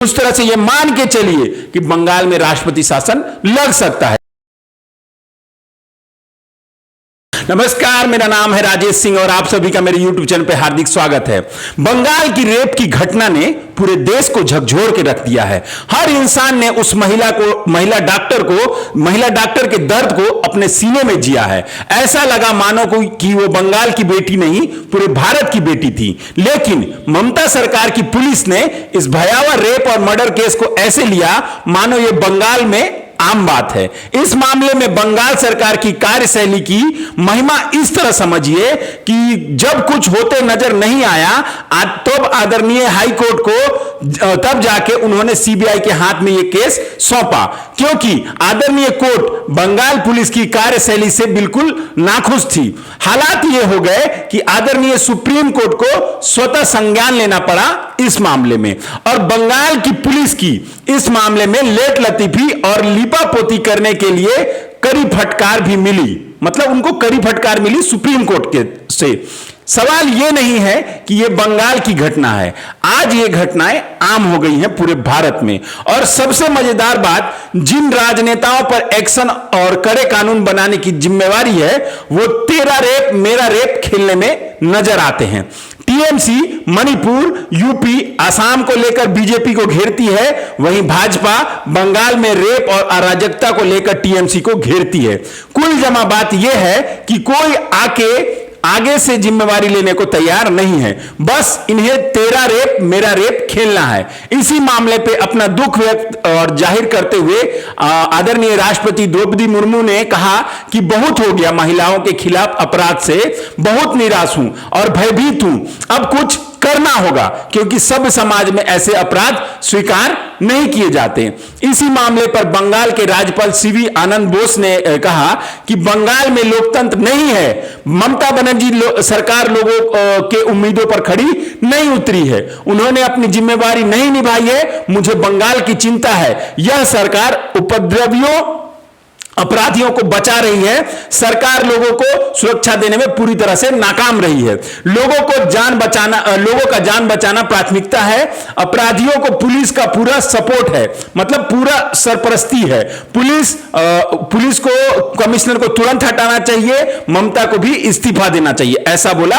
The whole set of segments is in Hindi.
उस तरह से यह मान के चलिए कि बंगाल में राष्ट्रपति शासन लग सकता है। नमस्कार, मेरा नाम है राजेश सिंह और आप सभी का मेरे YouTube चैनल पे हार्दिक स्वागत है। बंगाल की रेप की घटना ने पूरे देश को झकझोर के रख दिया है। हर इंसान ने उस महिला डॉक्टर के दर्द को अपने सीने में जिया है। ऐसा लगा मानो कि वो बंगाल की बेटी नहीं, पूरे भारत की बेटी थी। लेकिन ममता सरकार की पुलिस ने इस भयावह रेप और मर्डर केस को ऐसे लिया मानो ये बंगाल में आम बात है। इस मामले में बंगाल सरकार की कार्यशैली की महिमा इस तरह समझिए कि जब कुछ होते नजर नहीं आया तब आदरणीय हाई कोर्ट को तब जाके उन्होंने सीबीआई के हाथ में यह केस सौंपा, क्योंकि आदरणीय कोर्ट बंगाल पुलिस की कार्यशैली से बिल्कुल नाखुश थी। हालात ये हो गए कि आदरणीय सुप्रीम कोर्ट को स्वतः संज्ञान लेना पड़ा इस मामले में, और बंगाल की पुलिस की इस मामले में लेट लतीफी और लिपापोती करने के लिए कड़ी फटकार भी मिली। मतलब उनको कड़ी फटकार मिली सुप्रीम कोर्ट के से। सवाल यह नहीं है कि यह बंगाल की घटना है, आज ये घटनाएं आम हो गई हैं पूरे भारत में। और सबसे मजेदार बात, जिन राजनेताओं पर एक्शन और कड़े कानून बनाने की जिम्मेवारी है वो तेरा रेप मेरा रेप खेलने में नजर आते हैं। टीएमसी मणिपुर, यूपी, असम को लेकर बीजेपी को घेरती है, वहीं भाजपा बंगाल में रेप और अराजकता को लेकर टीएमसी को घेरती है। कुल जमा बात यह है कि कोई आगे से जिम्मेवारी लेने को तैयार नहीं है। बस इन्हें तेरा रेप मेरा रेप खेलना है। इसी मामले पे अपना दुख व्यक्त और जाहिर करते हुए आदरणीय राष्ट्रपति द्रौपदी मुर्मू ने कहा कि बहुत हो गया महिलाओं के खिलाफ अपराध से, बहुत निराश हूं और भयभीत हूं। अब कुछ करना होगा, क्योंकि सब समाज में ऐसे अपराध स्वीकार नहीं किए जाते। इसी मामले पर बंगाल के राज्यपाल सीवी आनंद बोस ने कहा कि बंगाल में लोकतंत्र नहीं है। ममता बनर्जी सरकार लोगों के उम्मीदों पर खड़ी नहीं उतरी है, उन्होंने अपनी जिम्मेवारी नहीं निभाई है। मुझे बंगाल की चिंता है। यह सरकार उपद्रवियों अपराधियों को बचा रही है, सरकार लोगों को सुरक्षा देने में पूरी तरह से नाकाम रही है। लोगों का जान बचाना प्राथमिकता है। अपराधियों को पुलिस का पूरा सपोर्ट है, मतलब पूरा सरपरस्ती है। पुलिस को, कमिश्नर को तुरंत हटाना चाहिए, ममता को भी इस्तीफा देना चाहिए, ऐसा बोला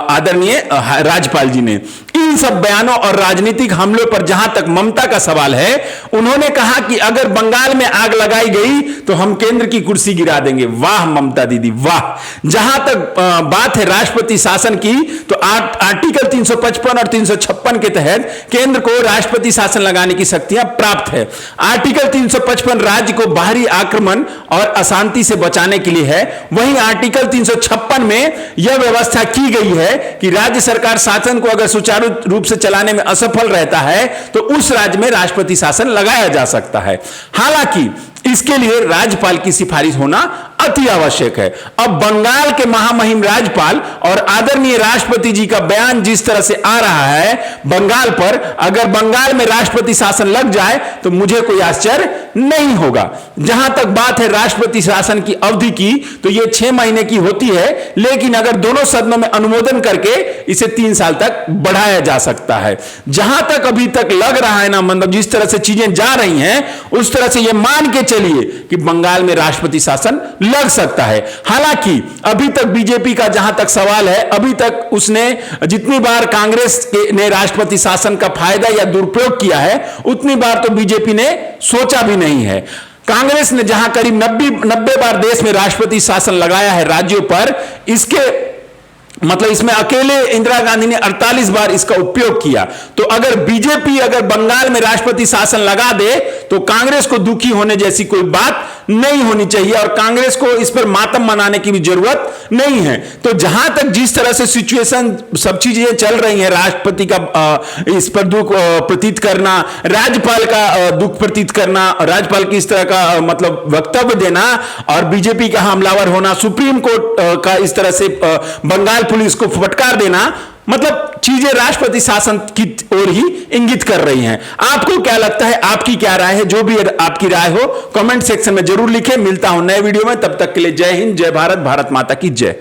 आदरणीय राज्यपाल जी ने। इन सब बयानों और राजनीतिक हमलों पर जहां तक ममता का सवाल है, उन्होंने कहा कि अगर बंगाल में आग लगाई गई तो हम केंद्र की कुर्सी गिरा देंगे। वाह ममता दीदी वाह। जहां तक बात है राष्ट्रपति शासन की, तो आर्टिकल 355 और 356 के तहत केंद्र को राष्ट्रपति शासन लगाने की शक्तियां प्राप्त है। आर्टिकल 355 राज्य को बाहरी आक्रमण और अशांति से बचाने के लिए है, वहीं आर्टिकल 356 में यह व्यवस्था की गई है कि राज्य सरकार शासन को अगर सुचारू रूप से चलाने में असफल रहता है तो उस राज्य में राष्ट्रपति शासन लगाया जा सकता है। हालांकि इसके लिए राज्यपाल की सिफारिश होना अति आवश्यक है। अब बंगाल के महामहिम राज्यपाल और आदरणीय राष्ट्रपति जी का बयान जिस तरह से आ रहा है बंगाल पर, अगर बंगाल में राष्ट्रपति शासन लग जाए तो मुझे कोई आश्चर्य नहीं होगा। जहां तक बात है राष्ट्रपति शासन की अवधि की, तो यह 6 महीने की होती है, लेकिन अगर दोनों सदनों में अनुमोदन करके इसे 3 साल तक बढ़ाया जा सकता है। जहां तक अभी तक लग रहा है ना, मतलब जिस तरह से चीजें जा रही हैं उस तरह से यह मान के चलिए कि बंगाल में राष्ट्रपति शासन लग सकता है। हालांकि अभी तक बीजेपी का जहां तक सवाल है, अभी तक उसने जितनी बार कांग्रेस ने राष्ट्रपति शासन का फायदा या दुरुपयोग किया है उतनी बार तो बीजेपी ने सोचा भी नहीं है। कांग्रेस ने जहां करीब 90 बार देश में राष्ट्रपति शासन लगाया है राज्यों पर, इसमें अकेले इंदिरा गांधी ने 48 बार इसका उपयोग किया। तो अगर बीजेपी बंगाल में राष्ट्रपति शासन लगा दे तो कांग्रेस को दुखी होने जैसी कोई बात नहीं होनी चाहिए और कांग्रेस को इस पर मातम मनाने की भी जरूरत नहीं है। तो जहां तक जिस तरह से सिचुएशन सब चीजें चल रही हैं, राष्ट्रपति का इस पर दुख प्रतीत करना, राज्यपाल का दुख प्रतीत करना, राज्यपाल की इस तरह का वक्तव्य देना और बीजेपी का हमलावर होना, सुप्रीम कोर्ट का इस तरह से बंगाल पुलिस को फटकार देना, चीजें राष्ट्रपति शासन की ओर ही इंगित कर रही हैं। आपको क्या लगता है, आपकी क्या राय है? जो भी आपकी राय हो कमेंट सेक्शन में जरूर लिखें। मिलता हूं नए वीडियो में, तब तक के लिए जय हिंद, जय भारत, भारत माता की जय।